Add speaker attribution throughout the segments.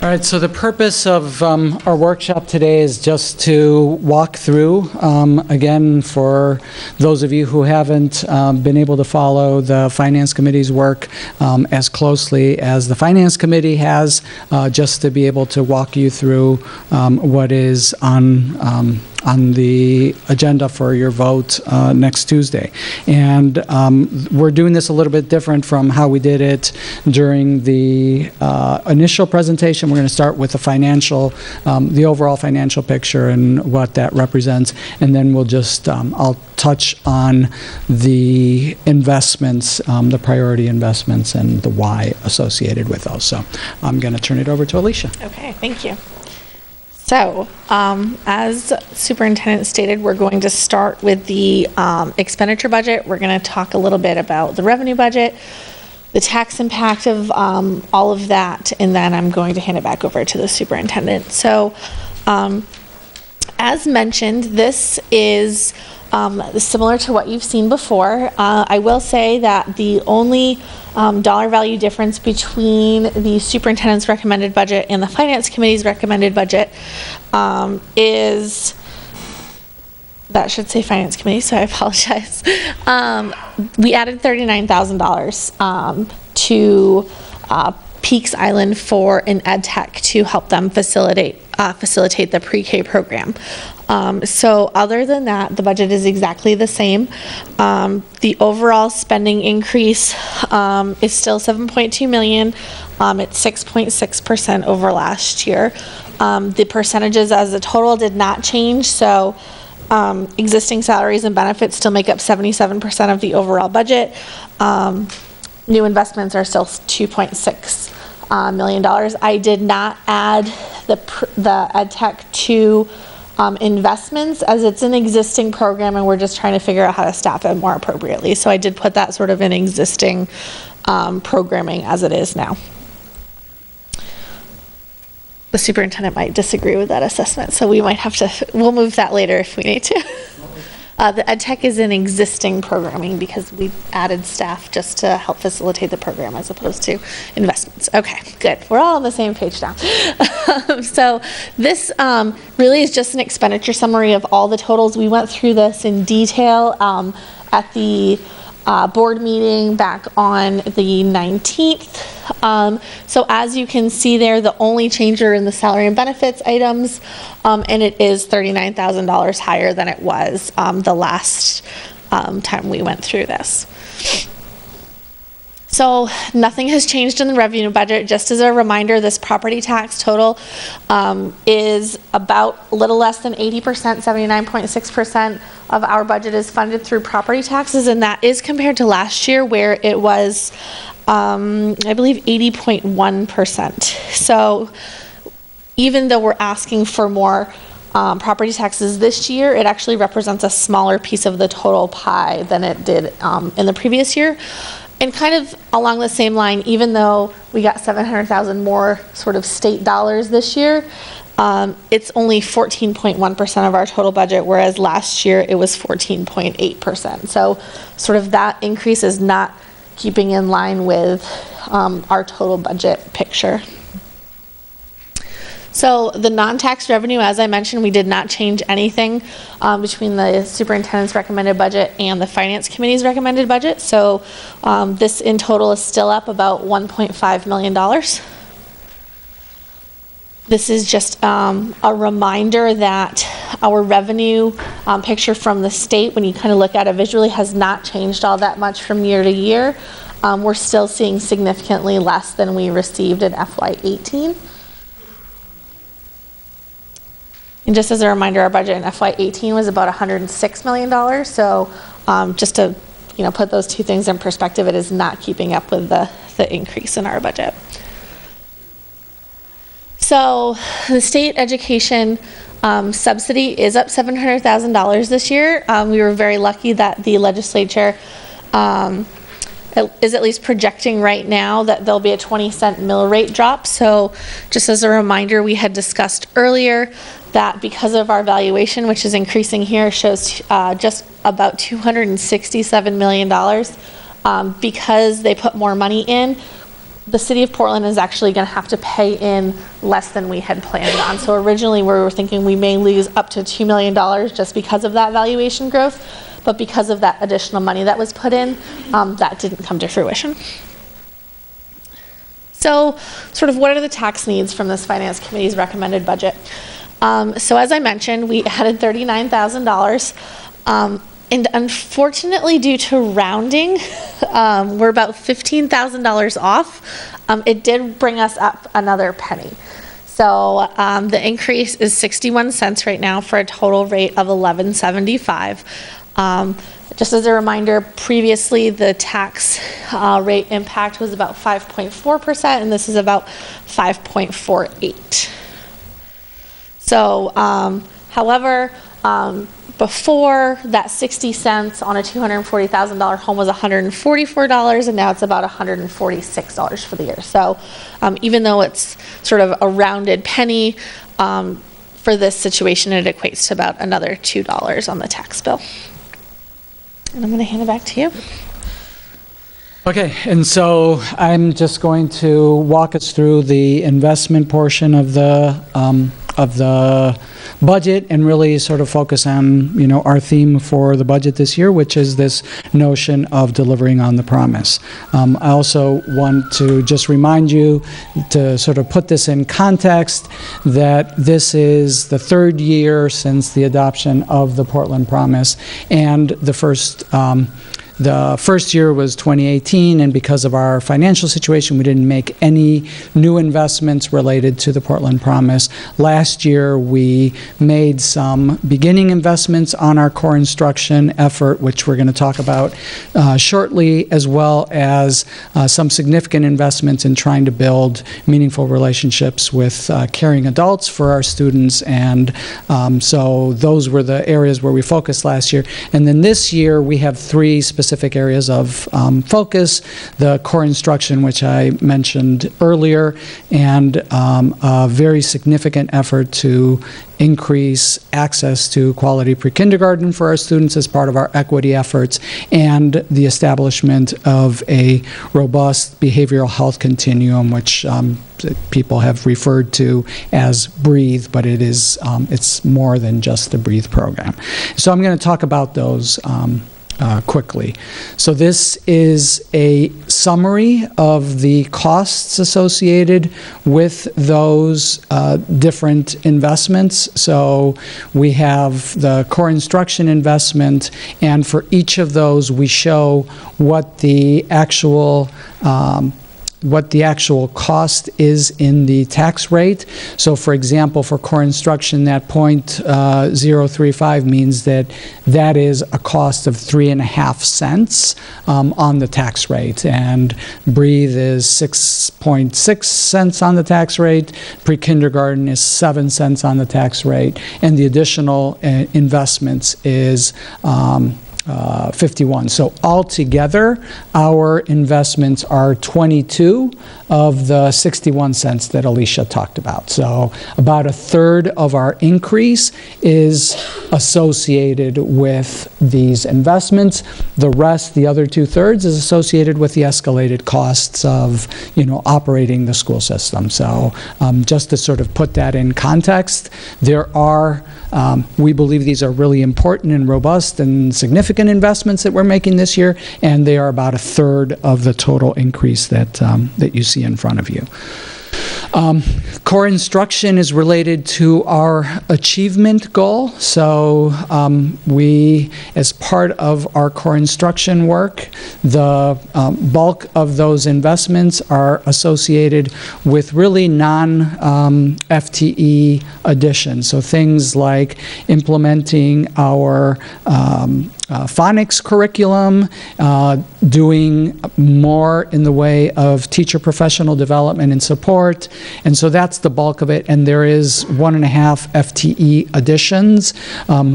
Speaker 1: All right, so the purpose of our workshop today is just to walk through, again, for those of you who haven't been able to follow the Finance Committee's work as closely as the Finance Committee has, just to be able to walk you through what is on the agenda for your vote next Tuesday. And we're doing this a little bit different from how we did it during the initial presentation. We're going to start with the financial, the overall financial picture and what that represents, and then we'll just, I'll touch on the investments, the priority investments, and the why associated with those. So I'm going to turn it over to Alicia.
Speaker 2: Okay, thank you. So, as Superintendent stated, we're going to start with the expenditure budget. We're going to talk a little bit about the revenue budget, the tax impact of all of that, and then I'm going to hand it back over to the superintendent. So, as mentioned, this is similar to what you've seen before. I will say that the only dollar value difference between the superintendent's recommended budget and the finance committee's recommended budget is, that should say finance committee, so I apologize. We added $39,000 to Peaks Island for an ed tech to help them facilitate the pre-K program. So other than that, the budget is exactly the same. The overall spending increase is still $7.2 million. It's 6.6% over last year. The percentages as a total did not change, so existing salaries and benefits still make up 77% of the overall budget. New investments are still $2.6 million. I did not add the ed tech to investments, as it's an existing program and we're just trying to figure out how to staff it more appropriately. So I did put that sort of in existing programming as it is now. The superintendent might disagree with that assessment, so we might have to, we'll move that later if we need to. The ed tech is in existing programming because we added staff just to help facilitate the program as opposed to investments. Okay, good. We're all on the same page now. So this really is just an expenditure summary of all the totals. We went through this in detail at the board meeting back on the 19th. So as you can see there, the only change are in the salary and benefits items, and it is $39,000 higher than it was the last time we went through this. So nothing has changed in the revenue budget. Just as a reminder, this property tax total is about a little less than 80%, 79.6% of our budget is funded through property taxes, and that is compared to last year where it was, I believe, 80.1%. So even though we're asking for more property taxes this year, it actually represents a smaller piece of the total pie than it did in the previous year. And kind of along the same line, even though we got $700,000 more sort of state dollars this year, it's only 14.1% of our total budget, whereas last year it was 14.8%. So sort of that increase is not keeping in line with our total budget picture. So the non-tax revenue, as I mentioned, we did not change anything between the superintendent's recommended budget and the finance committee's recommended budget. So this in total is still up about $1.5 million. This is just a reminder that our revenue picture from the state, when you kind of look at it visually, has not changed all that much from year to year. We're still seeing significantly less than we received in FY18. And just as a reminder, our budget in FY18 was about $106 million. So just to put those two things in perspective, it is not keeping up with the increase in our budget. So the state education subsidy is up $700,000 this year. We were very lucky that the legislature is at least projecting right now that there'll be a 20-cent mill rate drop. So just as a reminder, we had discussed earlier that because of our valuation, which is increasing here, shows just about $267 million. Because they put more money in, the city of Portland is actually going to have to pay in less than we had planned on. So originally we were thinking we may lose up to $2 million just because of that valuation growth, but because of that additional money that was put in, that didn't come to fruition. So sort of what are the tax needs from this Finance Committee's recommended budget? So as I mentioned, we added $39,000. And unfortunately, due to rounding, we're about $15,000 off. It did bring us up another penny. So the increase is 61 cents right now for a total rate of $11.75. Just as a reminder, previously the tax rate impact was about 5.4%, and this is about 5.48. So, however, before that 60 cents on a $240,000 home was $144, and now it's about $146 for the year. So even though it's sort of a rounded penny, for this situation it equates to about another $2 on the tax bill. And I'm going to hand it back to you.
Speaker 1: Okay, and so I'm just going to walk us through the investment portion of the budget and really sort of focus on, our theme for the budget this year, which is this notion of delivering on the promise. I also want to just remind you to sort of put this in context that this is the third year since the adoption of the Portland Promise, and the first year was 2018, and because of our financial situation, we didn't make any new investments related to the Portland Promise. Last year, we made some beginning investments on our core instruction effort, which we're going to talk about shortly, as well as some significant investments in trying to build meaningful relationships with caring adults for our students. And so those were the areas where we focused last year. And then this year, we have three specific areas of focus: the core instruction, which I mentioned earlier, and a very significant effort to increase access to quality pre-kindergarten for our students as part of our equity efforts, and the establishment of a robust behavioral health continuum, which people have referred to as BREATHE, but it's more than just the BREATHE program. So I'm going to talk about those quickly. So this is a summary of the costs associated with those different investments. So we have the core instruction investment, and for each of those we show what the actual cost is in the tax rate. So for example, for core instruction, that 0.035 means that is a cost of 3.5 cents on the tax rate. And BREATHE is 6.6 cents on the tax rate. Pre-kindergarten is 7 cents on the tax rate. And the additional investments is 51. So altogether, our investments are 22 of the 61 cents that Alicia talked about. So about a third of our increase is associated with these investments. The rest, the other 2/3, is associated with the escalated costs of, operating the school system. So just to sort of put that in context, we believe these are really important and robust and significant investments that we're making this year, and they are about a third of the total increase that you see in front of you. Core instruction is related to our achievement goal. So we, as part of our core instruction work, the bulk of those investments are associated with really non-FTE additions. So things like implementing our phonics curriculum, doing more in the way of teacher professional development and support, and so that's the bulk of it. And there is 1.5 FTE additions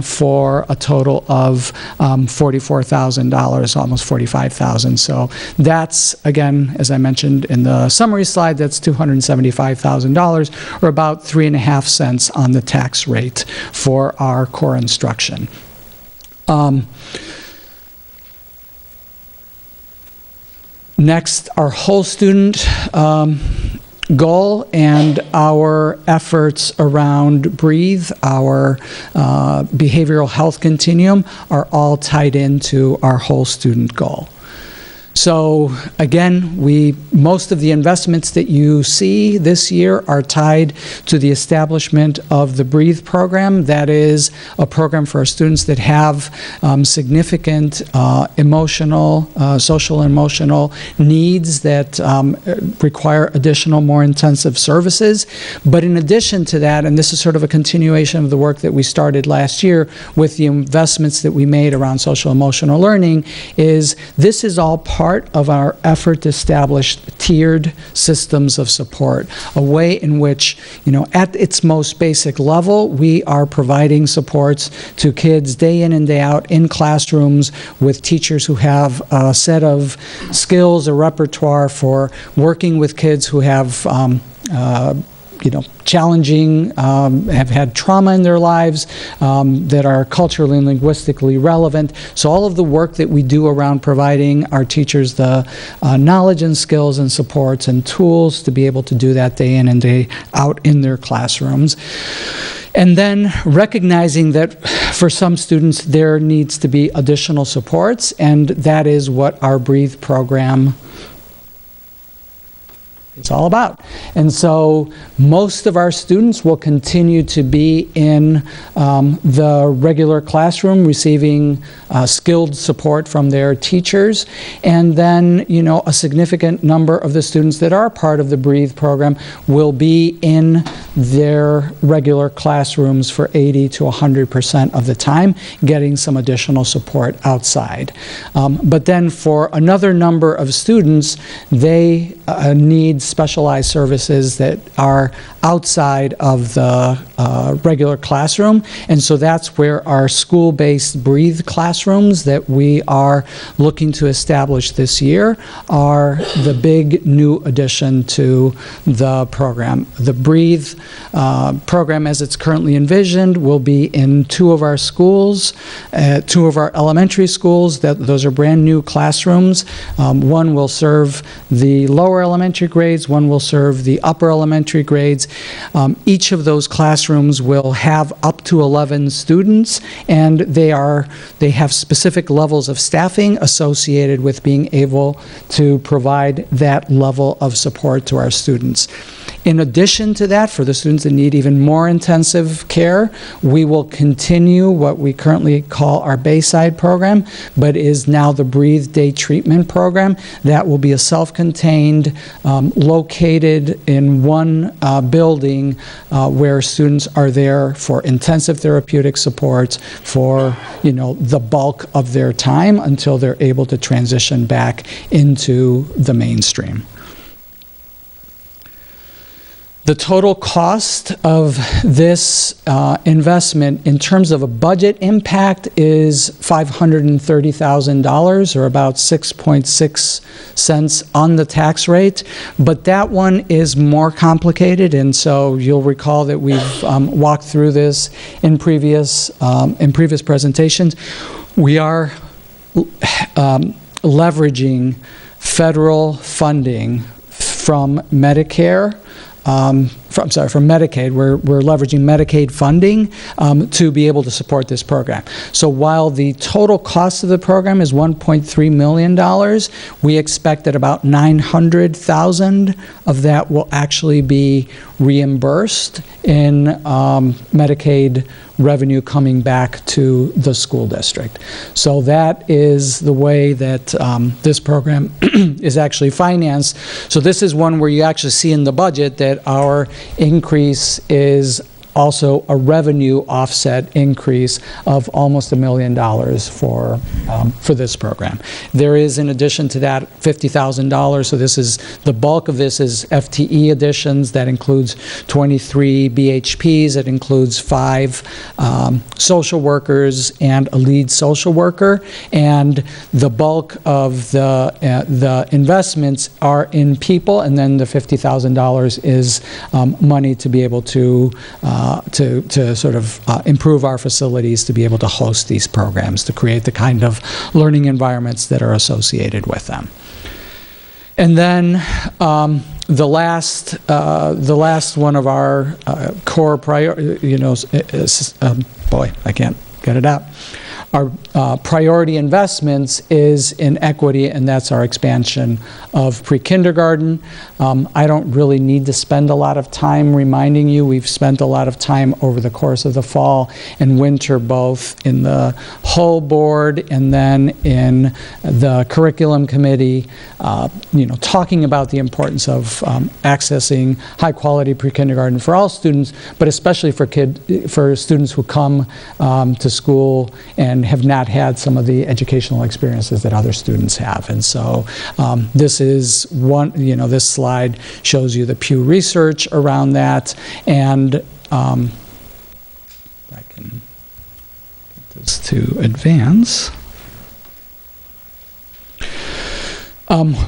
Speaker 1: for a total of $44,000, almost $45,000. So that's, again, as I mentioned in the summary slide, that's $275,000, or about 3.5 cents on the tax rate for our core instruction. Next, our whole student goal and our efforts around Breathe, our behavioral health continuum, are all tied into our whole student goal. So again, most of the investments that you see this year are tied to the establishment of the Breathe program. That is a program for our students that have significant social and emotional needs that require additional, more intensive services. But in addition to that, and this is sort of a continuation of the work that we started last year with the investments that we made around social emotional learning, this is all part of our effort to establish tiered systems of support, a way in which, at its most basic level, we are providing supports to kids day in and day out in classrooms with teachers who have a set of skills, a repertoire for working with kids who have challenging, have had trauma in their lives, that are culturally and linguistically relevant. So all of the work that we do around providing our teachers the knowledge and skills and supports and tools to be able to do that day in and day out in their classrooms. And then recognizing that for some students there needs to be additional supports, and that is what our Breathe program it's all about. And so most of our students will continue to be in the regular classroom receiving skilled support from their teachers. And then, a significant number of the students that are part of the Breathe program will be in their regular classrooms for 80 to 100% of the time, getting some additional support outside. But then for another number of students, they need specialized services that are outside of the regular classroom. And so that's where our school-based Breathe classrooms that we are looking to establish this year are the big new addition to the program. The Breathe program, as it's currently envisioned, will be in 2 of our schools, 2 of our elementary schools. Those are brand new classrooms. One will serve the lower elementary grades, one will serve the upper elementary grades. Each of those classrooms will have up to 11 students, and they have specific levels of staffing associated with being able to provide that level of support to our students. In addition to that, for the students that need even more intensive care, we will continue what we currently call our Bayside program, but is now the Breathe Day Treatment Program. That will be a self-contained, located in one building where students are there for intensive therapeutic support for, the bulk of their time until they're able to transition back into the mainstream. The total cost of this investment in terms of a budget impact is $530,000, or about 6.6 cents on the tax rate. But that one is more complicated, and so you'll recall that we've walked through this in previous presentations. We are leveraging federal funding from Medicare. From Medicaid. We're leveraging Medicaid funding to be able to support this program. So while the total cost of the program is $1.3 million, we expect that about $900,000 of that will actually be reimbursed in Medicaid revenue coming back to the school district. So that is the way that this program is actually financed. So this is one where you actually see in the budget that our increase is also a revenue offset increase of almost $1 million for this program. There is, in addition to that, $50,000. So this is the bulk of this is FTE additions. That includes 23 BHPs. It includes 5 social workers and a lead social worker. And the bulk of the investments are in people, and then the $50,000 is money to be able to sort of improve our facilities to be able to host these programs, to create the kind of learning environments that are associated with them. And then the last one of our core boy, I can't get it out. Our priority investments is in equity, and that's our expansion of pre-kindergarten. I don't really need to spend a lot of time reminding you. We've spent a lot of time over the course of the fall and winter, both in the whole board and then in the curriculum committee, talking about the importance of accessing high-quality pre-kindergarten for all students, but especially for students who come to school and have not had some of the educational experiences that other students have. And so this is one, this slide shows you the Pew Research around that. And if I can get this to advance.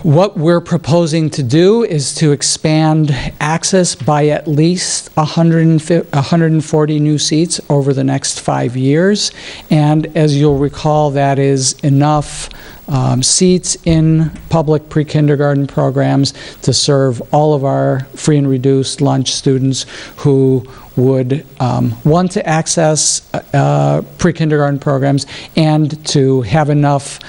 Speaker 1: What we're proposing to do is to expand access by at least 140 new seats over the next 5 years. And as you'll recall, that is enough seats in public pre-kindergarten programs to serve all of our free and reduced lunch students who would want to access pre-kindergarten programs and to have enough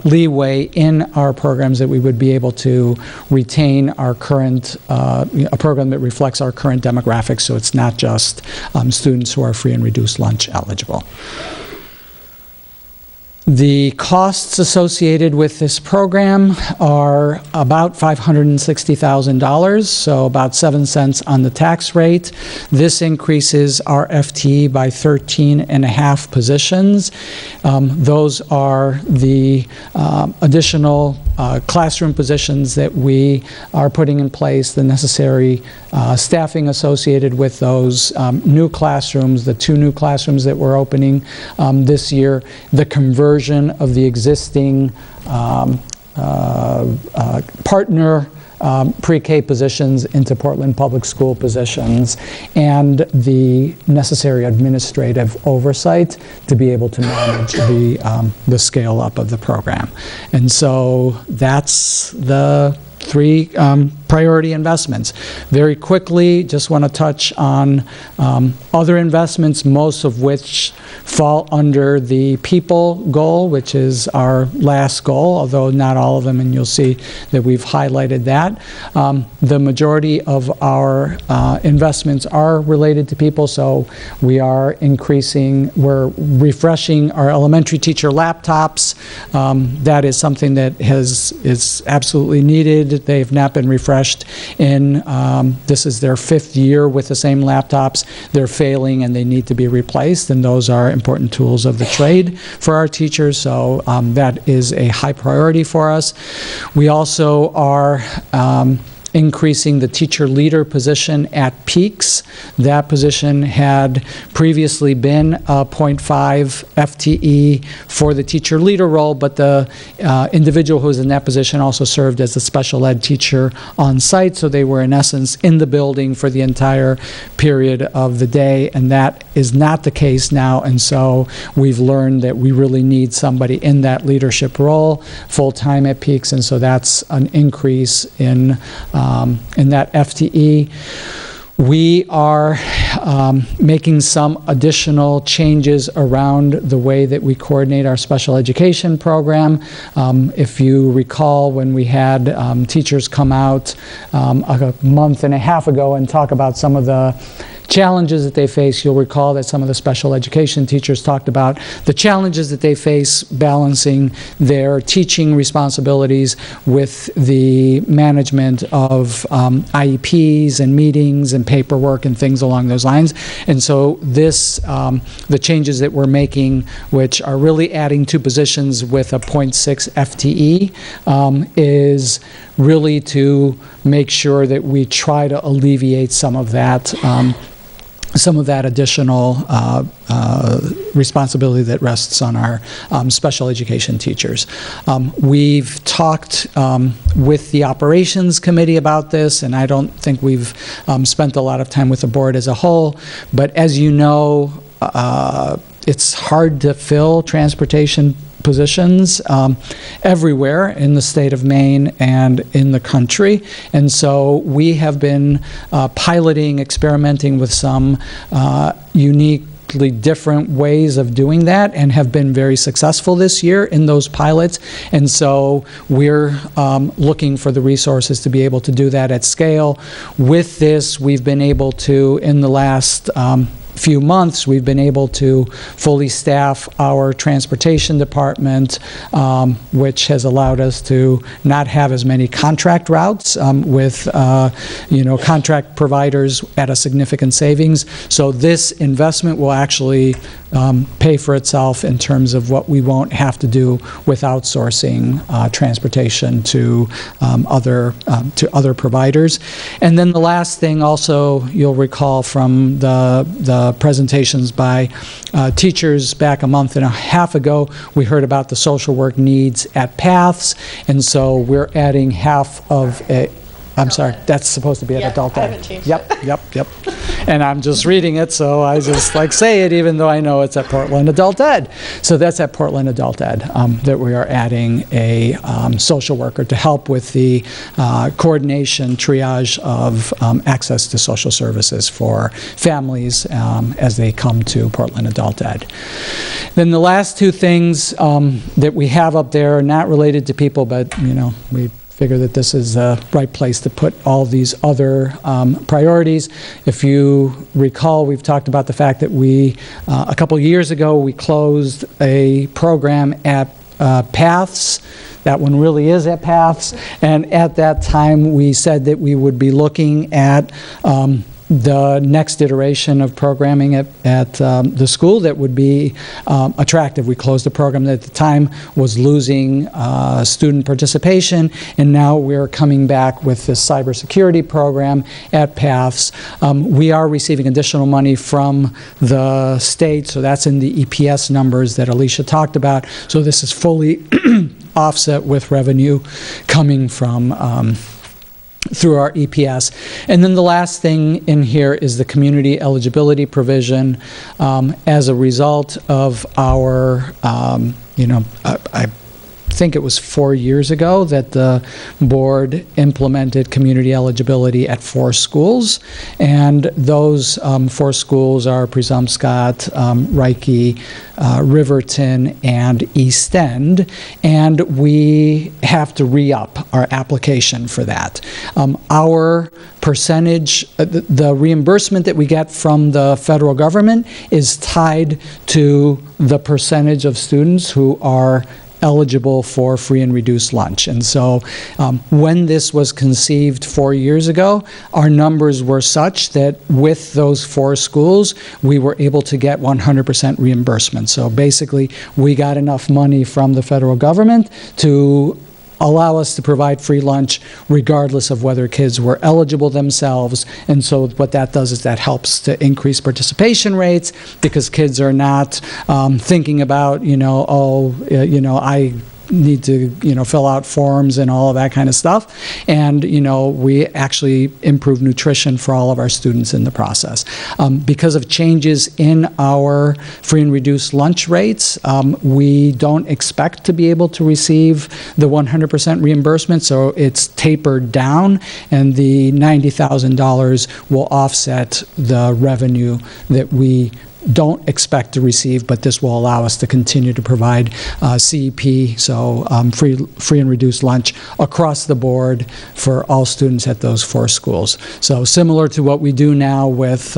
Speaker 1: leeway in our programs that we would be able to retain our current, a program that reflects our current demographics, so it's not just students who are free and reduced lunch eligible. The costs associated with this program are about $560,000, so about 7 cents on the tax rate. This increases our FTE by 13.5 positions. Those are the additional classroom positions that we are putting in place, the necessary staffing associated with those new classrooms, the 2 new classrooms that we're opening this year, the conversion of the existing partner pre-K positions into Portland Public School positions, and the necessary administrative oversight to be able to manage the scale up of the program. And so that's the 3 priority investments. Very quickly, just want to touch on other investments, most of which fall under the people goal, which is our last goal, although not all of them, and you'll see that we've highlighted that. The majority of our investments are related to people, so we are we're refreshing our elementary teacher laptops. That is something that is absolutely needed. They have not been refreshed in, this is their 5th year with the same laptops. They're failing and they need to be replaced, and those are important tools of the trade for our teachers, so that is a high priority for us. We also are increasing the teacher leader position at Peaks. That position had previously been a 0.5 FTE for the teacher leader role, but the individual who was in that position also served as a special ed teacher on site, so they were in essence in the building for the entire period of the day, and that is not the case now, and so we've learned that we really need somebody in that leadership role full-time at Peaks, and so that's an increase in that FTE. We are making some additional changes around the way that we coordinate our special education program. If you recall, when we had teachers come out a month and a half ago and talk about some of the challenges that they face, you'll recall that some of the special education teachers talked about the challenges that they face balancing their teaching responsibilities with the management of IEPs and meetings and paperwork and things along those lines. And so this, the changes that we're making, which are really adding 2 positions with a 0.6 FTE, is really to make sure that we try to alleviate some of that additional responsibility that rests on our special education teachers. We've talked with the operations committee about this, and I don't think we've spent a lot of time with the board as a whole, but as you know, it's hard to fill transportation positions everywhere in the state of Maine and in the country. And so we have been piloting, experimenting with some uniquely different ways of doing that and have been very successful this year in those pilots. And so we're looking for the resources to be able to do that at scale. With this, we've been able to, in the last few months, we've been able to fully staff our transportation department, which has allowed us to not have as many contract routes with contract providers at a significant savings. So this investment will actually pay for itself in terms of what we won't have to do with outsourcing transportation to other providers. And then the last thing also, you'll recall from the presentations by teachers back a month and a half ago, we heard about the social work needs at Paths, and so we're adding half of a, I'm sorry, that's supposed to be at adult ed.
Speaker 2: I haven't changed
Speaker 1: Yep. And I'm just reading it, so I just say it even though I know it's at Portland Adult Ed. So that's at Portland Adult Ed, that we are adding a social worker to help with the coordination, triage of access to social services for families as they come to Portland Adult Ed. Then the last two things that we have up there are not related to people, but we figure that this is the right place to put all these other priorities. If you recall, we've talked about the fact that we, a couple years ago, we closed a program at Paths. That one really is at Paths. And at that time, we said that we would be looking at the next iteration of programming at the school that would be attractive. We closed a program that at the time was losing student participation, and now we're coming back with this cybersecurity program at Paths. We are receiving additional money from the state, so that's in the EPS numbers that Alicia talked about. So this is fully offset with revenue coming from through our EPS. And then the last thing in here is the community eligibility provision. As a result of our, I think it was 4 years ago that the board implemented community eligibility at 4 schools. And those 4 schools are Presumpscot, Reiki, Riverton, and East End. And we have to re-up our application for that. Our percentage, the reimbursement that we get from the federal government is tied to the percentage of students who are eligible for free and reduced lunch. And so when this was conceived 4 years ago, our numbers were such that with those 4 schools, we were able to get 100% reimbursement. So basically, we got enough money from the federal government to allow us to provide free lunch regardless of whether kids were eligible themselves. And so what that does is that helps to increase participation rates because kids are not thinking about, I need to, fill out forms and all of that kind of stuff. And, we actually improve nutrition for all of our students in the process. Because of changes in our free and reduced lunch rates, we don't expect to be able to receive the 100% reimbursement, so it's tapered down, and the $90,000 will offset the revenue that we don't expect to receive, but this will allow us to continue to provide CEP, so free and reduced lunch across the board for all students at those 4 schools. So similar to what we do now with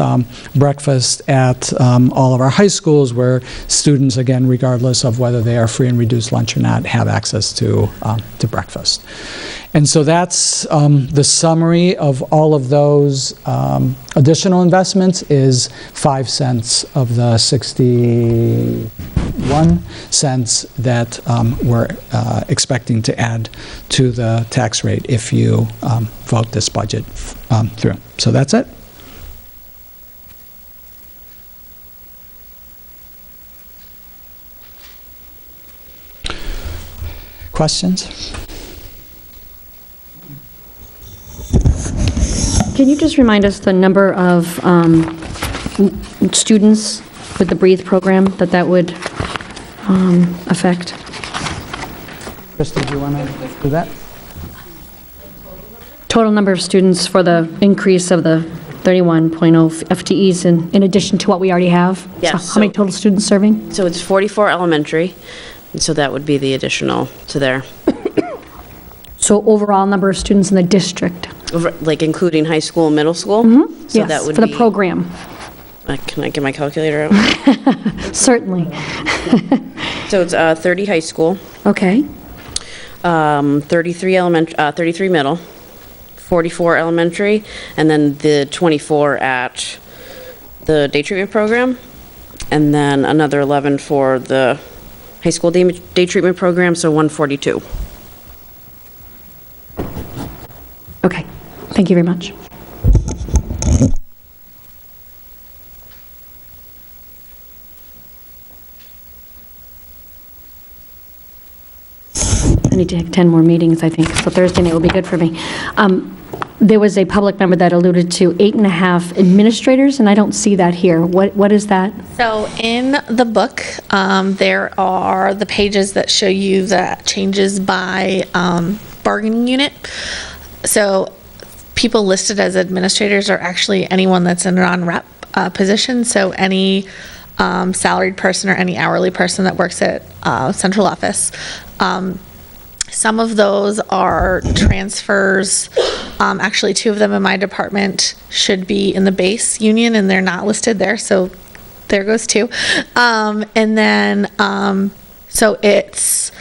Speaker 1: breakfast at all of our high schools, where students, again, regardless of whether they are free and reduced lunch or not, have access to breakfast. And so that's the summary of all of those additional investments is 5 cents of the 61 cents that we're expecting to add to the tax rate if you vote this budget through. So that's it. Questions?
Speaker 3: Can you just remind us the number of students with the BREATHE program that would affect?
Speaker 1: Krista, do you want to do that?
Speaker 3: Total number of students for the increase of the 31.0 FTEs in addition to what we already have?
Speaker 4: Yes,
Speaker 3: So how many total students serving?
Speaker 4: So it's 44 elementary, and so that would be the additional to there,
Speaker 3: So overall number of students in the district?
Speaker 4: like including high school and middle school? So that
Speaker 3: Yes,
Speaker 4: would
Speaker 3: for the
Speaker 4: be-
Speaker 3: program,
Speaker 4: Can I get my calculator out?
Speaker 3: certainly.
Speaker 4: So it's 30 high school,
Speaker 3: Okay,
Speaker 4: 33 middle, 44 elementary, and then the 24 at the day treatment program, and then another 11 for the high school day treatment program, so 142.
Speaker 3: okay. Thank you very much. I need to attend more meetings, I think, so Thursday night will be good for me. There was a public member that alluded to 8.5 administrators, and I don't see that here. What is that?
Speaker 2: So in the book, there are the pages that show you the changes by bargaining unit. So people listed as administrators are actually anyone that's in a non-rep position. So any salaried person or any hourly person that works at central office. Some of those are transfers. Actually, 2 of them in my department should be in the base union, and they're not listed there, so there goes 2. And then, so it's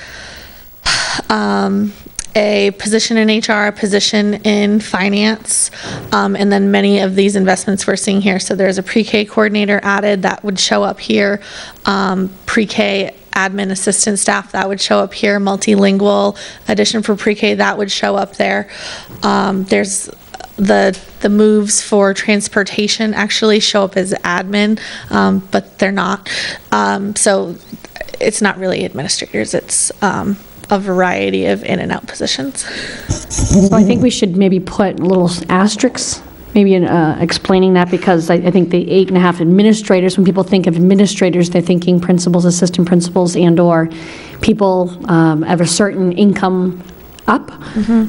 Speaker 2: a position in HR, a position in finance, and then many of these investments we're seeing here. So there's a pre-K coordinator added that would show up here, pre-K admin assistant staff that would show up here, multilingual addition for pre-K that would show up there. There's the moves for transportation actually show up as admin, but they're not. So it's not really administrators, it's a variety of in and out positions.
Speaker 3: So I think we should maybe put little asterisks, maybe in explaining that, because I think the 8.5 administrators, when people think of administrators, they're thinking principals, assistant principals, and/or people of a certain income up.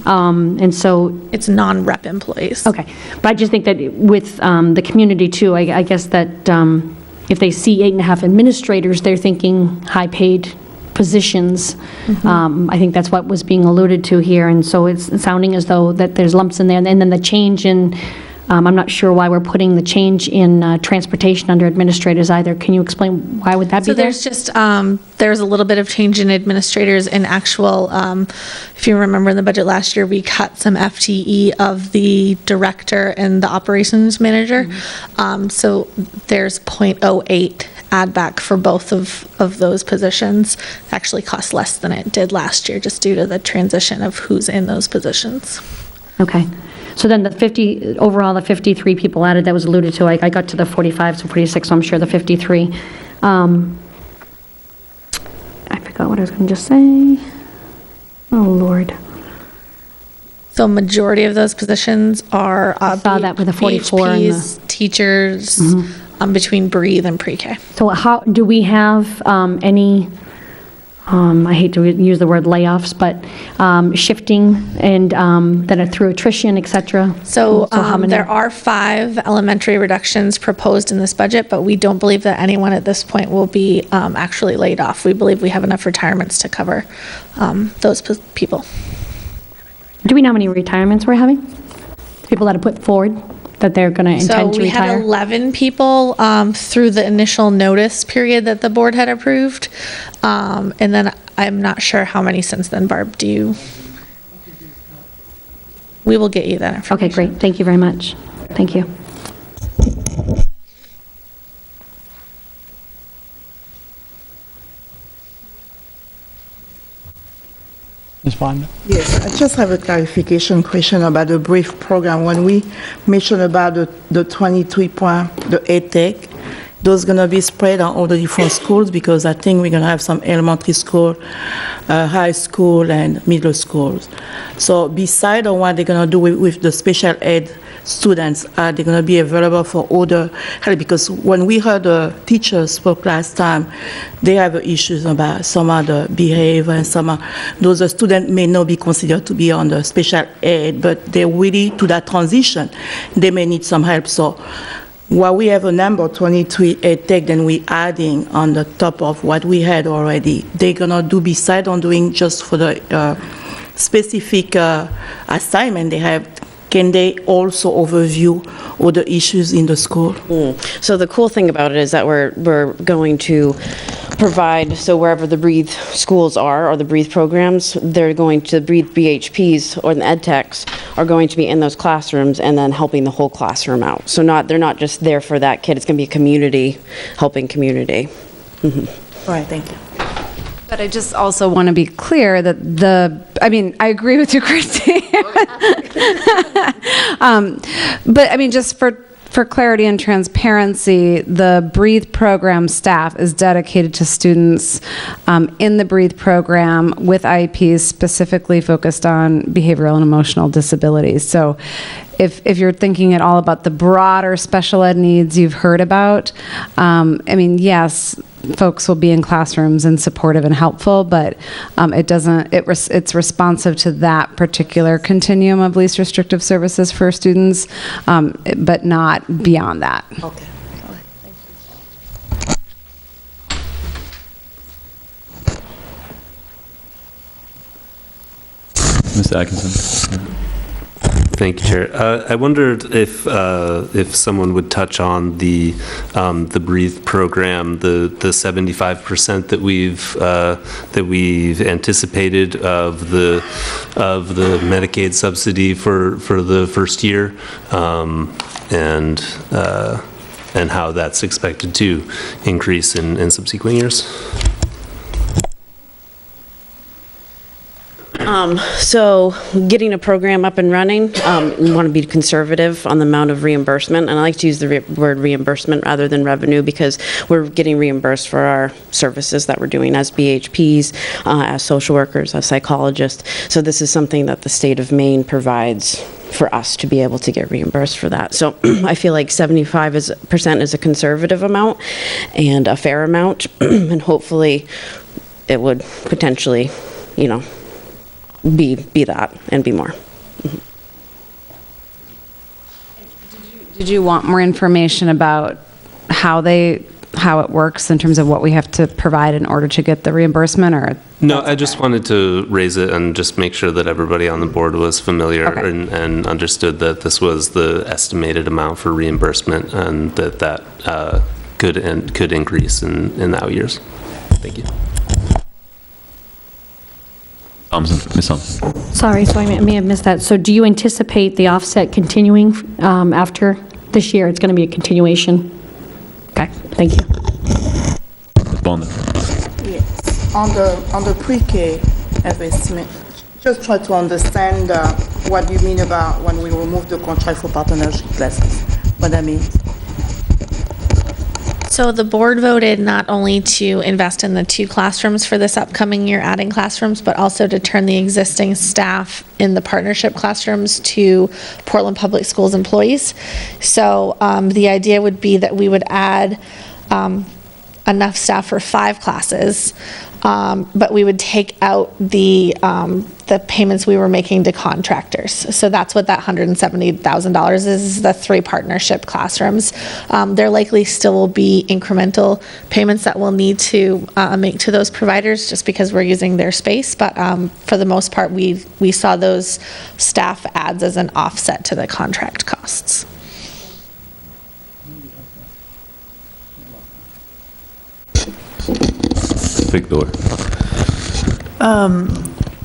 Speaker 3: And so,
Speaker 2: It's non-rep employees.
Speaker 3: okay. But I just think that with the community too, I guess that if they see 8.5 administrators, they're thinking high-paid positions. I think that's what was being alluded to here, and so it's sounding as though that there's lumps in there. And then the change in, I'm not sure why we're putting the change in transportation under administrators either. Can you explain why would that be
Speaker 2: So
Speaker 3: there?
Speaker 2: there's just, there's a little bit of change in administrators in actual, if you remember in the budget last year, we cut some FTE of the director and the operations manager. So there's .08 add back for both of those positions. Actually cost less than it did last year, just due to the transition of who's in those positions.
Speaker 3: Okay. So then the 50, overall, the 53 people added, that was alluded to, I got to the 45, so 46, so I'm sure the 53. I forgot what I was going to just say. Oh, Lord.
Speaker 2: So majority of those positions are
Speaker 3: saw that with the 44 and the-
Speaker 2: BHPs, teachers, between breathe and pre-K.
Speaker 3: So how, do we have any, I hate to use the word layoffs, but shifting and that are through attrition, et cetera?
Speaker 2: So
Speaker 3: how many?
Speaker 2: there are 5 elementary reductions proposed in this budget, but we don't believe that anyone at this point will be actually laid off. We believe we have enough retirements to cover those people.
Speaker 3: Do we know how many retirements we're having? People that have put forward that they're going to intend to
Speaker 2: So we had
Speaker 3: retire?
Speaker 2: 11 people through the initial notice period that the board had approved. And then I'm not sure how many since then. Barb, do you? We will get you that information.
Speaker 3: Okay, great. Thank you very much. Thank you.
Speaker 1: Ms. Bond?
Speaker 5: Yes, I just have a clarification question about the brief program. When we mentioned about the 23 point, the EdTech, those going to be spread on all the different schools, because I think we're going to have some elementary school, high school, and middle schools. So beside of what they're going to do with the special ed students, are they going to be available for other help? Because when we heard the teachers spoke last time, they have issues about some of the behavior and some of those students may not be considered to be on the special ed, but they're really to that transition. They may need some help. So while we have a number 23 ed tech, then we adding on the top of what we had already. They're going to do beside on doing just for the specific assignment they have. Can they also overview all the issues in the school?
Speaker 4: So the cool thing about it is that we're going to provide, so wherever the Breathe schools are, or the Breathe programs, they're going to, Breathe BHPs or the ed techs are going to be in those classrooms and then helping the whole classroom out. So they're not just there for that kid, it's going to be a community, helping community.
Speaker 5: All right, thank you.
Speaker 6: But I just also want to be clear that I agree with you, Christine. But I mean, just for clarity and transparency, the Breathe program staff is dedicated to students in the Breathe program with IEPs specifically focused on behavioral and emotional disabilities. So if you're thinking at all about the broader special ed needs you've heard about, I mean, yes, folks will be in classrooms and supportive and helpful, but it's responsive to that particular continuum of least restrictive services for students, but not beyond that.
Speaker 5: Okay. All right. Thank you.
Speaker 7: Mr. Atkinson.
Speaker 8: Thank you, Chair. I wondered if someone would touch on the Breathe program, the 75% that we've anticipated of the Medicaid subsidy for the first year, and how that's expected to increase in subsequent years.
Speaker 4: So getting a program up and running, we want to be conservative on the amount of reimbursement, and I like to use the word reimbursement rather than revenue because we're getting reimbursed for our services that we're doing as BHPs, as social workers, as psychologists. So this is something that the state of Maine provides for us to be able to get reimbursed for that. So I feel like 75% is a conservative amount and a fair amount, and hopefully it would potentially, be that and be more.
Speaker 6: Did you want more information about how it works in terms of what we have to provide in order to get the reimbursement, or?
Speaker 8: No, I just wanted to raise it and just make sure that everybody on the board was familiar and understood that this was the estimated amount for reimbursement and that could increase in the out years. Thank you.
Speaker 7: Ms. Thompson.
Speaker 3: Sorry, so I may have missed that. So do you anticipate the offset continuing after this year? It's going to be a continuation? Okay, thank you.
Speaker 7: Ms. Bond.
Speaker 5: Yes. On the pre-K investment, just try to understand what you mean about when we remove the contract for partnership classes. What that means.
Speaker 2: So the board voted not only to invest in the 2 classrooms for this upcoming year, adding classrooms, but also to turn the existing staff in the partnership classrooms to Portland Public Schools employees. So the idea would be that we would add enough staff for 5 classes, but we would take out the payments we were making to contractors. So that's what that $170,000 is, the 3 partnership classrooms. There likely still will be incremental payments that we'll need to make to those providers just because we're using their space. But for the most part, we saw those staff adds as an offset to the contract costs.
Speaker 7: Victor.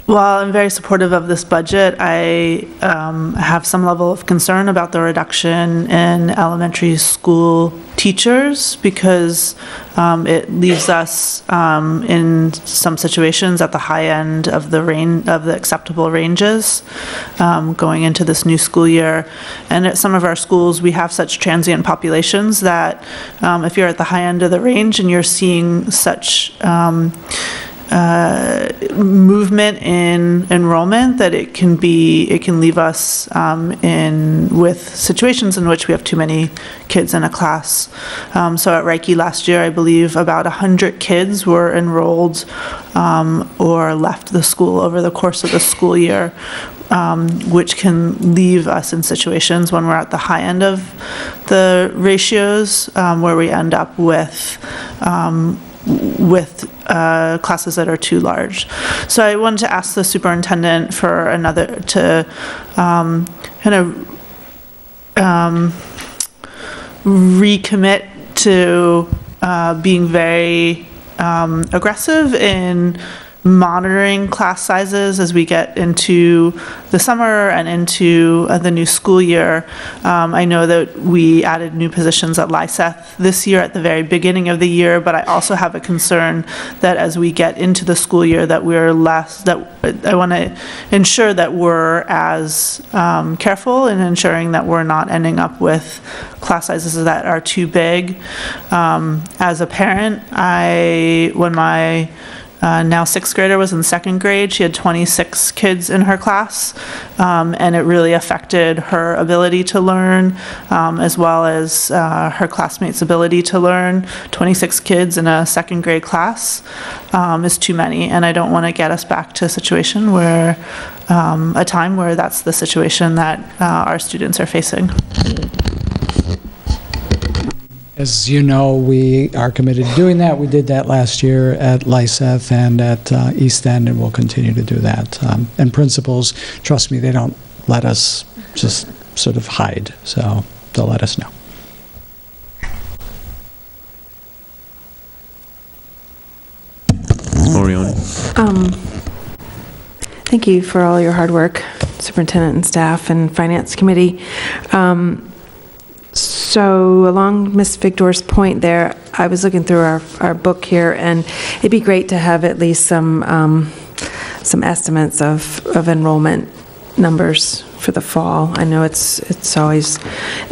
Speaker 9: While I'm very supportive of this budget, I have some level of concern about the reduction in elementary school teachers because it leaves us in some situations at the high end of the range of the acceptable ranges going into this new school year. And at some of our schools, we have such transient populations that if you're at the high end of the range and you're seeing such movement in enrollment that it can leave us with situations in which we have too many kids in a class. So at Reiki last year, I believe about 100 kids were enrolled or left the school over the course of the school year, which can leave us in situations when we're at the high end of the ratios, where we end up with classes that are too large. So I wanted to ask the superintendent for to recommit to being very aggressive in monitoring class sizes as we get into the summer and into the new school year. I know that we added new positions at Lyseth this year at the very beginning of the year, but I also have a concern that as we get into the school year that I want to ensure that we're as careful in ensuring that we're not ending up with class sizes that are too big. As a parent, when my now sixth grader was in second grade, she had 26 kids in her class, and it really affected her ability to learn, as well as her classmates' ability to learn. 26 kids in a second grade class is too many, and I don't want to get us back to a situation where, a time where that's the situation that our students are facing.
Speaker 1: As you know, we are committed to doing that. We did that last year at Lyseth and at East End, and we'll continue to do that. And principals, trust me, they don't let us just sort of hide, so they'll let us know.
Speaker 7: Orion.
Speaker 10: Thank you for all your hard work, superintendent and staff and finance committee. So along Ms. Vigdor's point there, I was looking through our book here, and it'd be great to have at least some estimates of enrollment numbers for the fall. I know it's always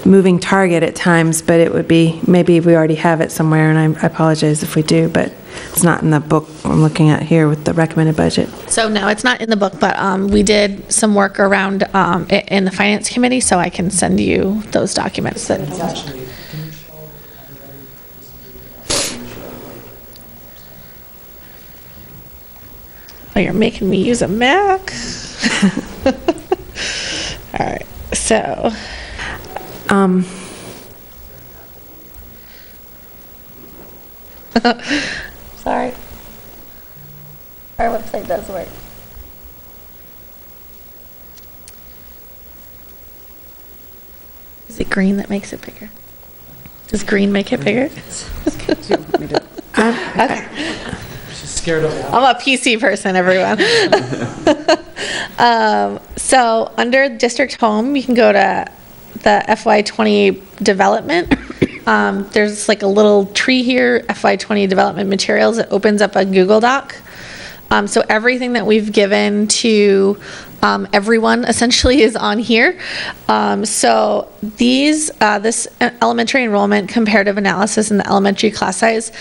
Speaker 10: a moving target at times, but it would be, maybe we already have it somewhere, and I apologize if we do, but it's not in the book I'm looking at here with the recommended budget.
Speaker 2: So no, it's not in the book, but we did some work around it in the finance committee, so I can send you those documents. Oh, you're making me use a Mac. All right, so. Sorry. Our website does work. Is it green that makes it bigger? Does green make it bigger? Okay.
Speaker 1: She's scared of that.
Speaker 2: I'm a PC person, everyone. So under district home, you can go to the FY20 development. There's like a little tree here, FY20 development materials. It opens up a Google Doc. So everything that we've given to everyone essentially is on here. So this elementary enrollment comparative analysis in the elementary class size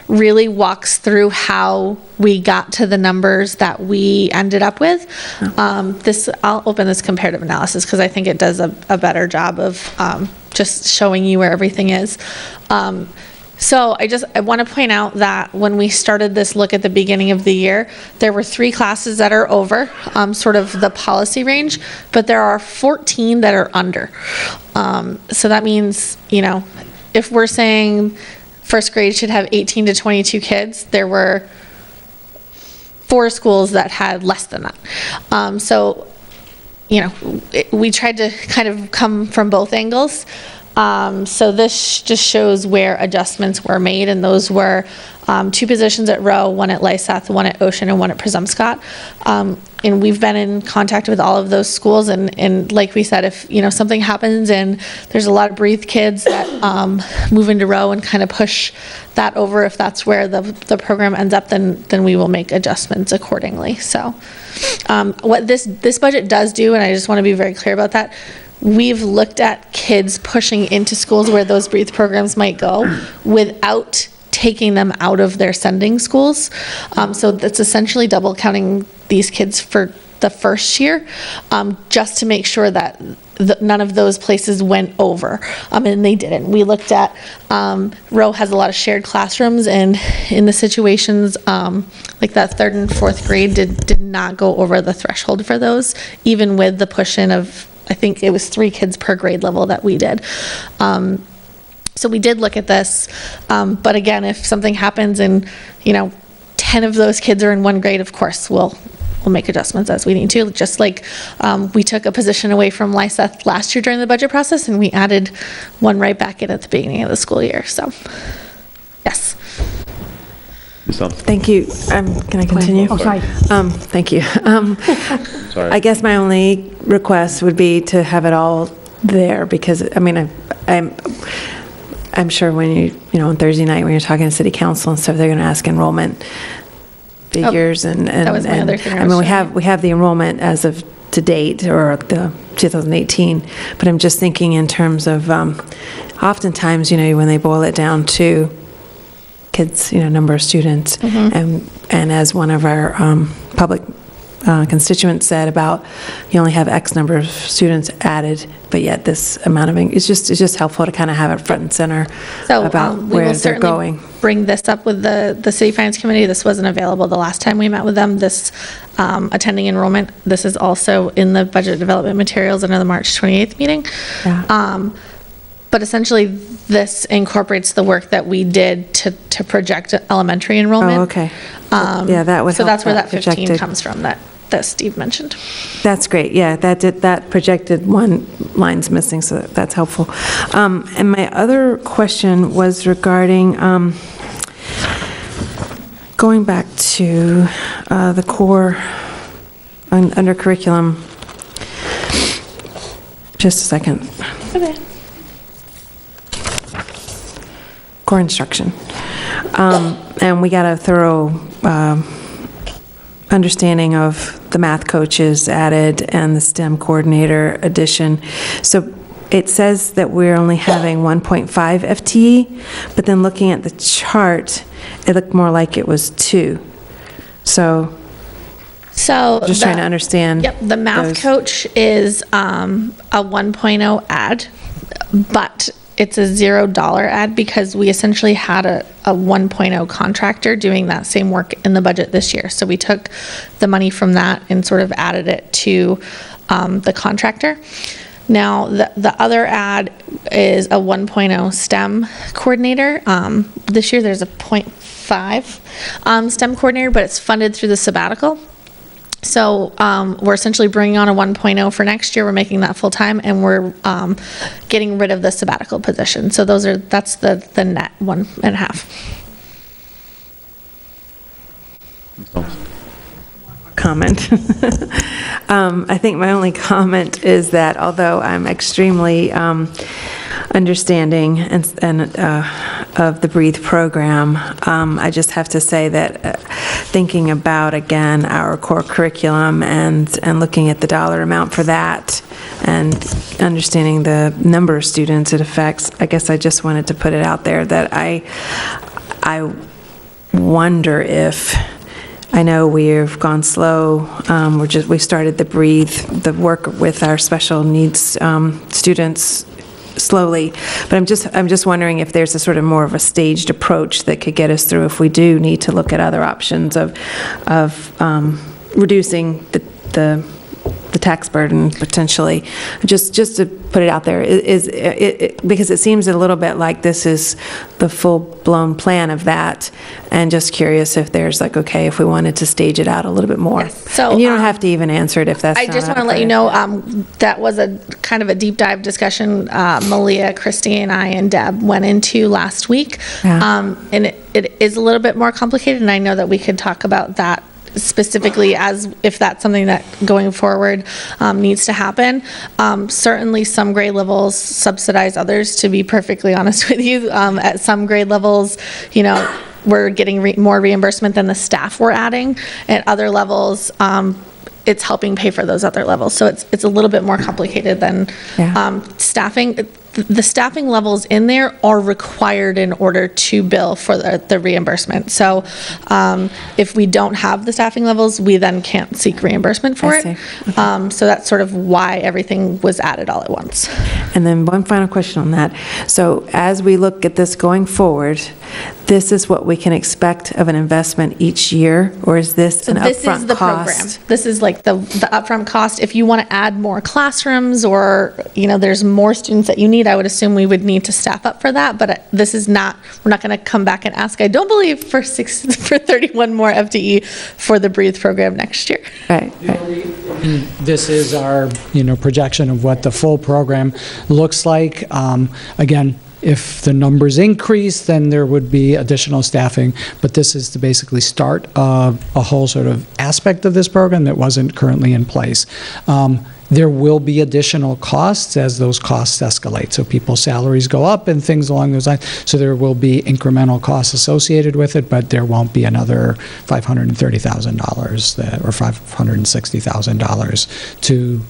Speaker 2: really walks through how we got to the numbers that we ended up with. I'll open this comparative analysis because I think it does a better job of just showing you where everything is. So I want to point out that when we started this look at the beginning of the year, there were 3 classes that are over, sort of the policy range, but there are 14 that are under. So that means, if we're saying first grade should have 18 to 22 kids, there were 4 schools that had less than that. So, we tried to kind of come from both angles. So this just shows where adjustments were made, and those were 2 positions at Rowe, 1 at Lyseth, 1 at Ocean, and 1 at Presumpscot. And we've been in contact with all of those schools, and like we said, if something happens and there's a lot of breathe kids that move into Rowe and kind of push that over, if that's where the program ends up, then we will make adjustments accordingly. So what this budget does do, and I just want to be very clear about that, we've looked at kids pushing into schools where those breathe programs might go without taking them out of their sending schools. So that's essentially double counting these kids for the first year, just to make sure that none of those places went over, and they didn't. We looked at, Rowe has a lot of shared classrooms, and in the situations, like that 3rd and 4th grade did not go over the threshold for those, even with the push-in of, I think it was 3 kids per grade level that we did. So we did look at this, but again, if something happens and, 10 of those kids are in one grade, of course, we'll make adjustments as we need to. Just like we took a position away from Lyseth last year during the budget process, and we added one right back in at the beginning of the school year. So, yes.
Speaker 7: Ms. Thompson?
Speaker 10: Thank you. Can I continue?
Speaker 3: Oh, sorry.
Speaker 10: Thank you.
Speaker 7: Sorry.
Speaker 10: I guess my only request would be to have it all there, because, I'm sure when on Thursday night when you're talking to city council and stuff, they're going to ask enrollment figures and
Speaker 2: that was my other thing.
Speaker 10: we have the enrollment as of to date, or the 2018, but I'm just thinking in terms of oftentimes when they boil it down to kids, number of students, and as one of our public constituents said about you only have X number of students added, but yet this amount of it's just helpful to kind of have it front and center about where they're going.
Speaker 2: Bring this up with the City Finance Committee. This wasn't available the last time we met with them, this attending enrollment. This is also in the budget development materials under the March 28th meeting.
Speaker 10: Yeah.
Speaker 2: But essentially, this incorporates the work that we did to project elementary enrollment.
Speaker 10: Oh, okay. Yeah, that would
Speaker 2: so
Speaker 10: help.
Speaker 2: that's where that 15
Speaker 10: projected
Speaker 2: comes from that Steve mentioned.
Speaker 10: That's great. Yeah, that projected one line's missing, so that's helpful. And my other question was regarding going back to the core under curriculum. Just a second.
Speaker 2: Okay.
Speaker 10: Core instruction. And we got a thorough understanding of the math coaches added and the STEM coordinator addition. So it says that we're only having 1.5 FTE, but then looking at the chart, it looked more like it was 2. So just trying to understand.
Speaker 2: Yep, the math coach is a 1.0 add, but it's a $0 ad because we essentially had a 1.0 contractor doing that same work in the budget this year. So we took the money from that and sort of added it to the contractor. Now, the other ad is a 1.0 STEM coordinator. This year there's a 0.5 STEM coordinator, but it's funded through the sabbatical. So we're essentially bringing on a 1.0 for next year. We're making that full time, and we're getting rid of the sabbatical position. So that's the net 1.5.
Speaker 10: Comment. I think my only comment is that although I'm extremely understanding of the Breathe program, I just have to say that thinking about, again, our core curriculum and looking at the dollar amount for that and understanding the number of students it affects, I guess I just wanted to put it out there that I wonder if, I know we've gone slow, we started the Breathe, the work with our special needs students slowly, but I'm just wondering if there's a sort of more of a staged approach that could get us through if we do need to look at other options of reducing the tax burden potentially. Just to put it out there, because it seems a little bit like this is the full-blown plan of that, and just curious if there's like, if we wanted to stage it out a little bit more.
Speaker 2: Yes. So,
Speaker 10: and you don't have to even answer it if that's
Speaker 2: I
Speaker 10: not
Speaker 2: just want to
Speaker 10: up
Speaker 2: let
Speaker 10: there.
Speaker 2: you know that was a kind of a deep dive discussion Malia, Christy, and I and Deb went into last week.
Speaker 10: Yeah.
Speaker 2: And it is a little bit more complicated, and I know that we could talk about that specifically as if that's something that going forward needs to happen. Certainly some grade levels subsidize others, to be perfectly honest with you. At some grade levels, we're getting more reimbursement than the staff we're adding. At other levels, it's helping pay for those other levels. So it's a little bit more complicated than staffing. the staffing levels in there are required in order to bill for the reimbursement. So if we don't have the staffing levels, we then can't seek reimbursement for
Speaker 10: I
Speaker 2: it.
Speaker 10: see.
Speaker 2: So that's sort of why everything was added all at once.
Speaker 10: And then one final question on that. So as we look at this going forward, this is what we can expect of an investment each year, or is this an
Speaker 2: This is
Speaker 10: upfront
Speaker 2: the program.
Speaker 10: cost?
Speaker 2: This is like the upfront cost. If you want to add more classrooms or, there's more students that you need, I would assume we would need to staff up for that. But this is not, we're not going to come back and ask, I don't believe, for 31 more FTE for the Breathe program next year.
Speaker 10: Right.
Speaker 1: This is our, projection of what the full program looks like. Again, if the numbers increase, then there would be additional staffing, but this is to basically start a whole sort of aspect of this program that wasn't currently in place. There will be additional costs as those costs escalate. So people's salaries go up and things along those lines. So there will be incremental costs associated with it, but there won't be another $530,000 or $560,000 to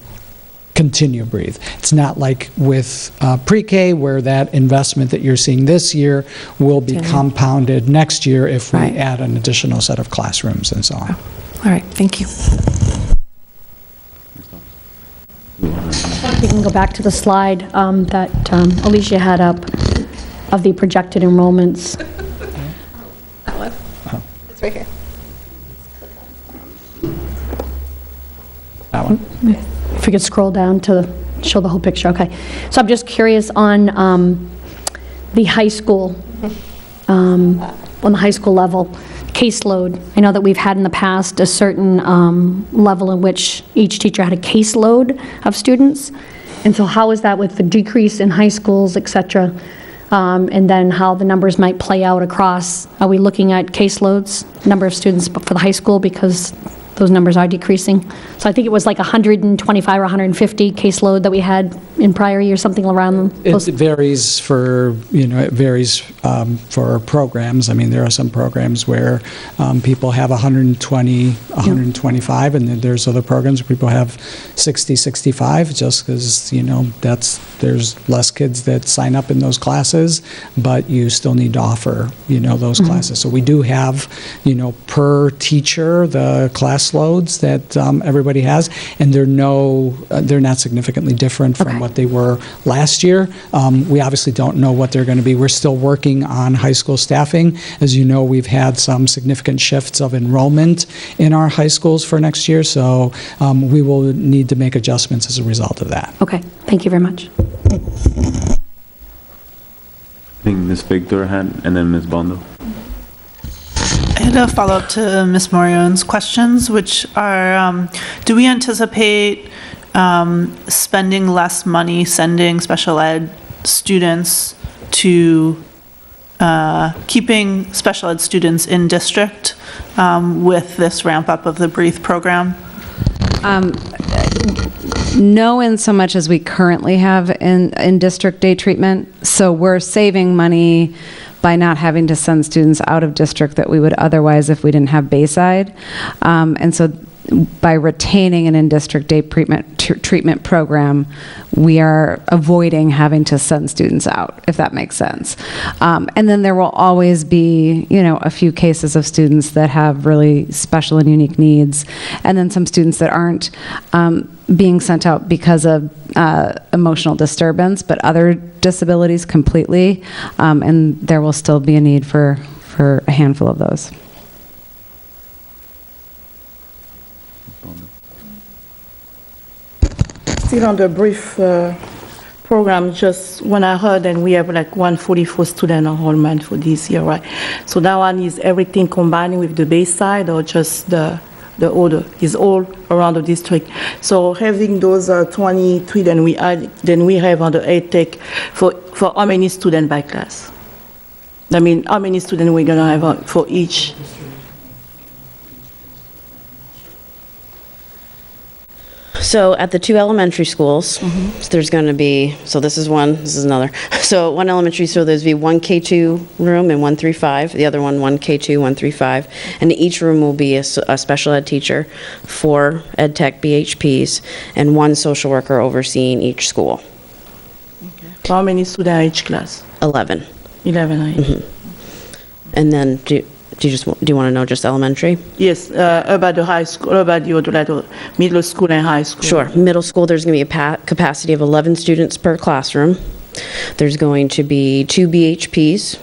Speaker 1: continue Breathe. It's not like with pre-K where that investment that you're seeing this year will be compounded next year if we add an additional set of classrooms and so on.
Speaker 10: All right, thank you.
Speaker 3: We can go back to the slide that Alicia had up of the projected enrollments.
Speaker 2: That one. It's right here.
Speaker 1: That one?
Speaker 3: If we could scroll down to show the whole picture, okay. So I'm just curious on the high school, on the high school level, caseload. I know that we've had in the past a certain level in which each teacher had a caseload of students. And so how is that with the decrease in high schools, et cetera? And then how the numbers might play out across. Are we looking at caseloads, number of students for the high school, because those numbers are decreasing? So I think it was like 125 or 150 caseload that we had in prior years, something around those.
Speaker 1: It varies for, for programs. I mean, there are some programs where people have 120, 125, and then there's other programs where people have 60, 65, just because, there's less kids that sign up in those classes, but you still need to offer, those classes. So we do have, per teacher, the class loads that everybody has, and they're not significantly different from what they were last year. We obviously don't know what they're going to be. We're still working on high school staffing. As you know, we've had some significant shifts of enrollment in our high schools for next year, so we will need to make adjustments as a result of that.
Speaker 3: Okay, thank you very much.
Speaker 7: I think Ms. Victor had, and then Ms. Bondo.
Speaker 9: I had a follow-up to Ms. Morion's questions, which are, do we anticipate spending less money sending special ed students to keeping special ed students in district with this ramp-up of the Breathe program?
Speaker 6: No, in so much as we currently have in district day treatment. So we're saving money by not having to send students out of district that we would otherwise if we didn't have Bayside. And so by retaining an in-district day treatment program, we are avoiding having to send students out, if that makes sense. And then there will always be, a few cases of students that have really special and unique needs, and then some students that aren't being sent out because of emotional disturbance, but other disabilities completely, and there will still be a need for a handful of those.
Speaker 5: Still on the brief program, just when I heard, and we have like 144 student enrollment for this year, right? So that one is everything combining with the Bayside, or just the order is all around the district. So having those 23, then we have on the ATEC for how many students by class? I mean, how many students we're gonna have for each?
Speaker 4: So at the two elementary schools, there's going to be, so this is one, this is another. So one elementary, so there's be one K2 room and 135, the other one K2, 135. And each room will be a special ed teacher, 4 ed tech BHPs, and 1 social worker overseeing each school.
Speaker 5: How many students in each class?
Speaker 4: 11.
Speaker 5: 11 in each.
Speaker 4: And then, do you want to know just elementary?
Speaker 5: Yes, about the high school, about the middle school and high school.
Speaker 4: Sure. Middle school, there's going to be a capacity of 11 students per classroom. There's going to be 2 BHPs,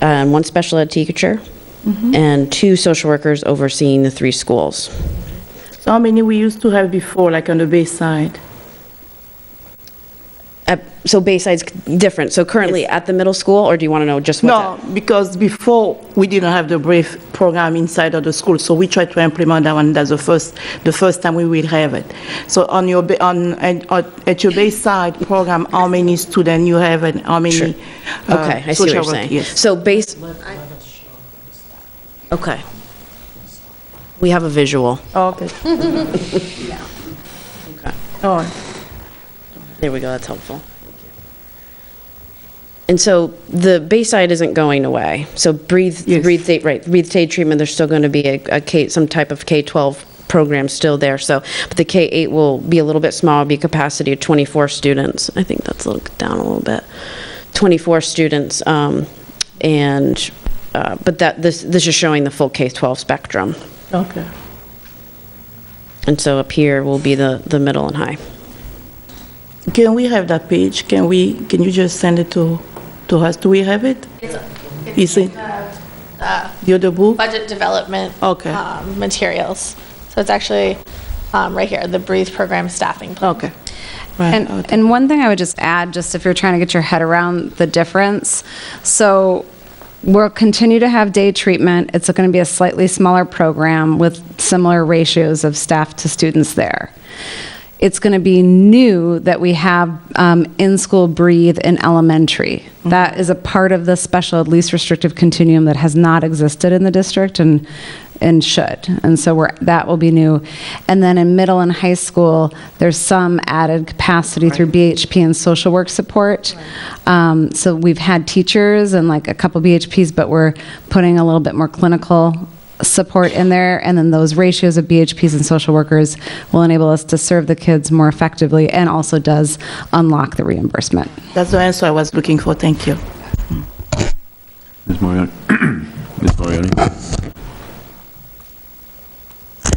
Speaker 4: and 1 special ed teacher, and 2 social workers overseeing the 3 schools.
Speaker 5: So how many we used to have before, like on the base side?
Speaker 4: So Bayside's different. So currently at the middle school, or do you want to know just what's
Speaker 5: No, because before we didn't have the BRIEF program inside of the school, so we tried to implement that one. That's the first time we will have it. So at your Bayside program, how many students you have and how many?
Speaker 4: Sure. Okay, I see what you're saying.
Speaker 5: Yes.
Speaker 4: So okay. We have a visual.
Speaker 5: Oh, okay.
Speaker 4: Okay.
Speaker 5: All right.
Speaker 4: There we go, that's helpful. And so the Bayside isn't going away. So breathe State treatment, there's still going to be some type of K-12 program still there. So, but the K-8 will be a little bit smaller, be a capacity of 24 students. I think that's down a little bit. 24 students, but this is showing the full K-12 spectrum.
Speaker 5: Okay.
Speaker 4: And so up here will be the middle and high.
Speaker 5: Can we have that page? Can you just send it to us? Do we have it? Is it the other book?
Speaker 2: Budget development materials. So it's actually right here, the Breathe program staffing plan.
Speaker 5: Okay. Right.
Speaker 6: And one thing I would just add, just if you're trying to get your head around the difference, so we'll continue to have day treatment. It's going to be a slightly smaller program with similar ratios of staff to students there. It's going to be new that we have in-school breathe in elementary. That is a part of the special ed least restrictive continuum that has not existed in the district and should. And so that will be new. And then in middle and high school, there's some added capacity through BHP and social work support. So we've had teachers and like a couple BHPs, but we're putting a little bit more clinical support in there, and then those ratios of BHPs and social workers will enable us to serve the kids more effectively and also does unlock the reimbursement.
Speaker 5: That's the answer I was looking for. Thank you.
Speaker 7: Ms. Moriarty? Ms. Moriarty?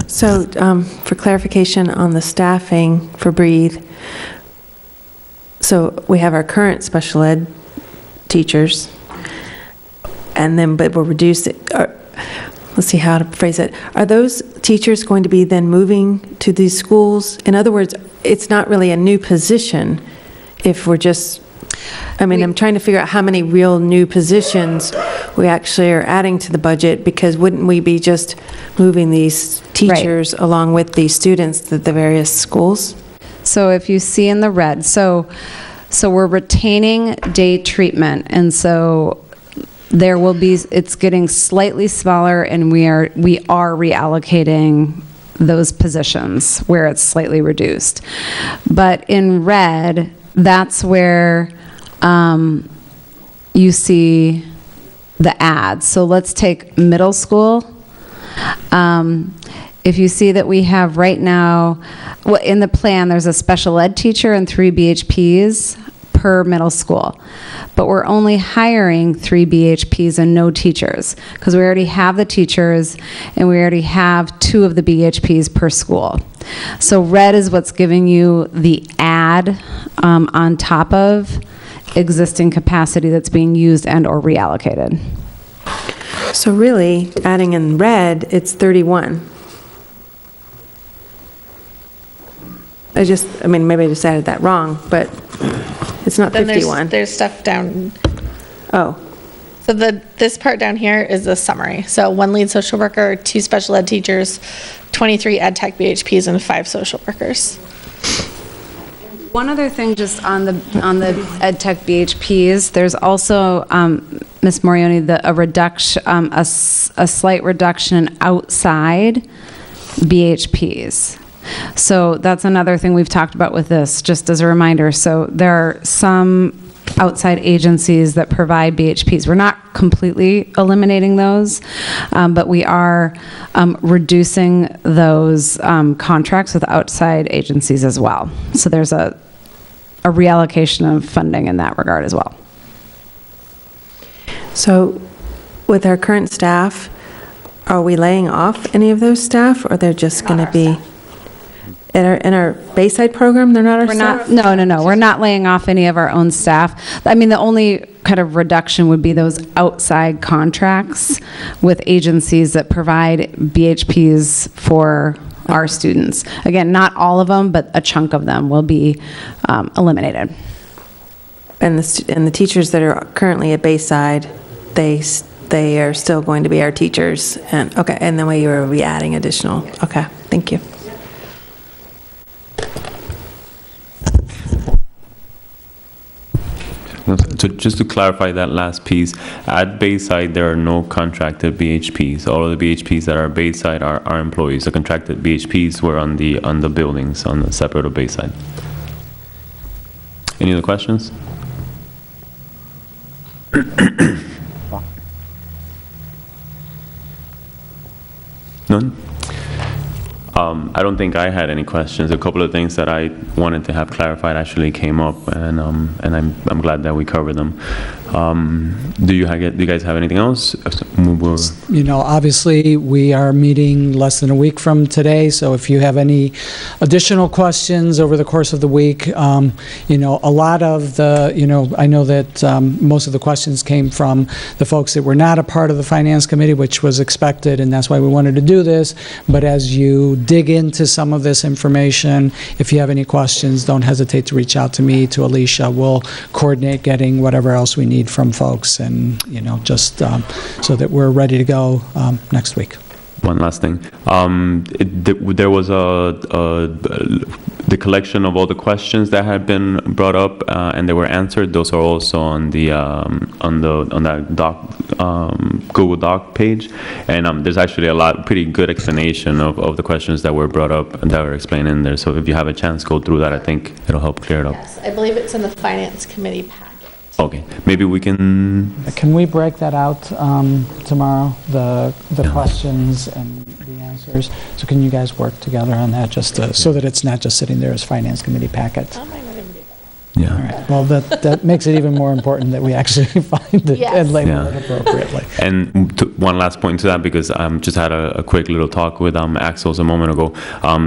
Speaker 10: So for clarification on the staffing for Breathe, so we have our current special ed teachers, and then, but we'll reduce it, let's see how to phrase it. Are those teachers going to be then moving to these schools? In other words, it's not really a new position if we're just, I'm trying to figure out how many real new positions we actually are adding to the budget, because wouldn't we be just moving these teachers along with these students to the various schools?
Speaker 6: So if you see in the red, so we're retaining day treatment, and so there will be, it's getting slightly smaller, and we are reallocating those positions where it's slightly reduced. But in red, that's where you see the ads. So let's take middle school. If you see that we have right now, well, in the plan, there's a special ed teacher and 3 BHPs per middle school. But we're only hiring 3 BHPs and no teachers, because we already have the teachers and we already have 2 of the BHPs per school. So red is what's giving you the add on top of existing capacity that's being used and or reallocated.
Speaker 10: So really, adding in red, it's 31. Maybe I just added that wrong, but it's not
Speaker 2: Then
Speaker 10: 51.
Speaker 2: there's stuff down.
Speaker 10: Oh,
Speaker 2: So this part down here is the summary. So 1 lead social worker, 2 special ed teachers, 23 ed tech BHPs, and 5 social workers.
Speaker 6: One other thing, just on the ed tech BHPs, there's also, Ms. Morioni, a reduction, a slight reduction in outside BHPs. So that's another thing we've talked about with this, just as a reminder. So there are some outside agencies that provide BHPs. We're not completely eliminating those, but we are reducing those contracts with outside agencies as well. So there's a a reallocation of funding in that regard as well.
Speaker 10: So with our current staff, are we laying off any of those staff, or they're just going to be in our Bayside program? They're not our staff?
Speaker 6: No. We're not laying off any of our own staff. I mean, the only kind of reduction would be those outside contracts with agencies that provide BHPs for our students. Again, not all of them, but a chunk of them will be eliminated.
Speaker 10: And the teachers that are currently at Bayside, they are still going to be our teachers, and, okay, and then we will be adding additional, okay, thank you.
Speaker 7: So just to clarify that last piece, at Bayside, there are no contracted BHPs. All of the BHPs that are Bayside are our employees. The contracted BHPs were on the buildings, on the separate of Bayside. Any other questions? None? I don't think I had any questions. A couple of things that I wanted to have clarified actually came up, and I'm glad that we covered them. Do you guys have anything else?
Speaker 1: You know, obviously, we are meeting less than a week from today, so if you have any additional questions over the course of the week, you know, a lot of the, you know, I know that most of the questions came from the folks that were not a part of the Finance Committee, which was expected, and that's why we wanted to do this. But as you dig into some of this information, if you have any questions, don't hesitate to reach out to me, to Alicia. We'll coordinate getting whatever else we need from folks, and, you know, just so that we're ready to go next week.
Speaker 7: One last thing. There was the collection of all the questions that had been brought up and they were answered. Those are also on that Google Doc page, and there's actually pretty good explanation of the questions that were brought up and that were explained in there. So if you have a chance, go through that. I think it'll help clear it up.
Speaker 2: Yes, I believe it's in the Finance Committee packet.
Speaker 7: Okay, maybe we can.
Speaker 1: Can we break that out tomorrow, the questions and the answers? So can you guys work together on that, just so that it's not just sitting there as Finance Committee packet?
Speaker 7: Yeah.
Speaker 1: All right. Well, that makes it even more important that we actually find it and label it appropriately.
Speaker 7: And one last point to that, because I just had a quick little talk with Axel a moment ago.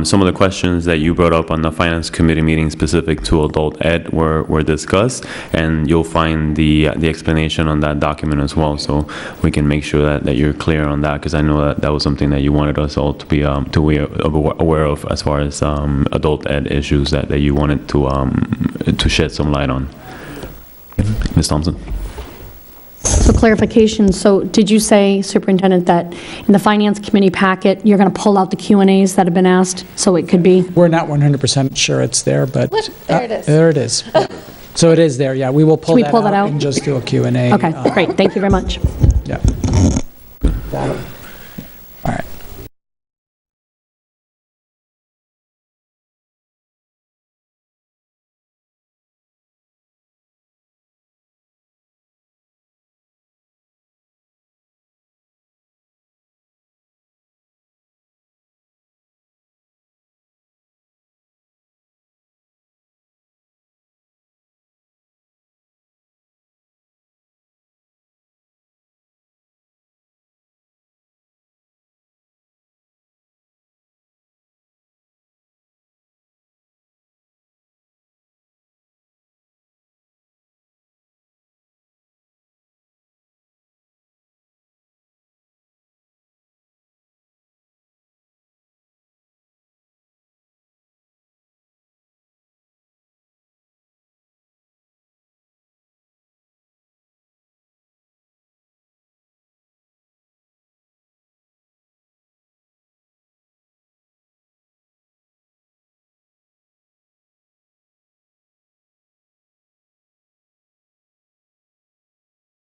Speaker 7: Some of the questions that you brought up on the Finance Committee meeting specific to adult ed were discussed, and you'll find the explanation on that document as well. So we can make sure that you're clear on that, because I know that was something that you wanted us all to be aware of as far as adult ed issues that you wanted to shed some light on. Ms. Thompson.
Speaker 3: So clarification, so did you say, Superintendent, that in the Finance Committee packet, you're going to pull out the Q&As that have been asked, so it could be?
Speaker 1: We're not 100% sure it's there, but...
Speaker 2: Look, there it is.
Speaker 1: There it is. So it is there, yeah. We will pull,
Speaker 3: Can we pull that out
Speaker 1: and just do a Q&A.
Speaker 3: Okay, great. Thank you very much.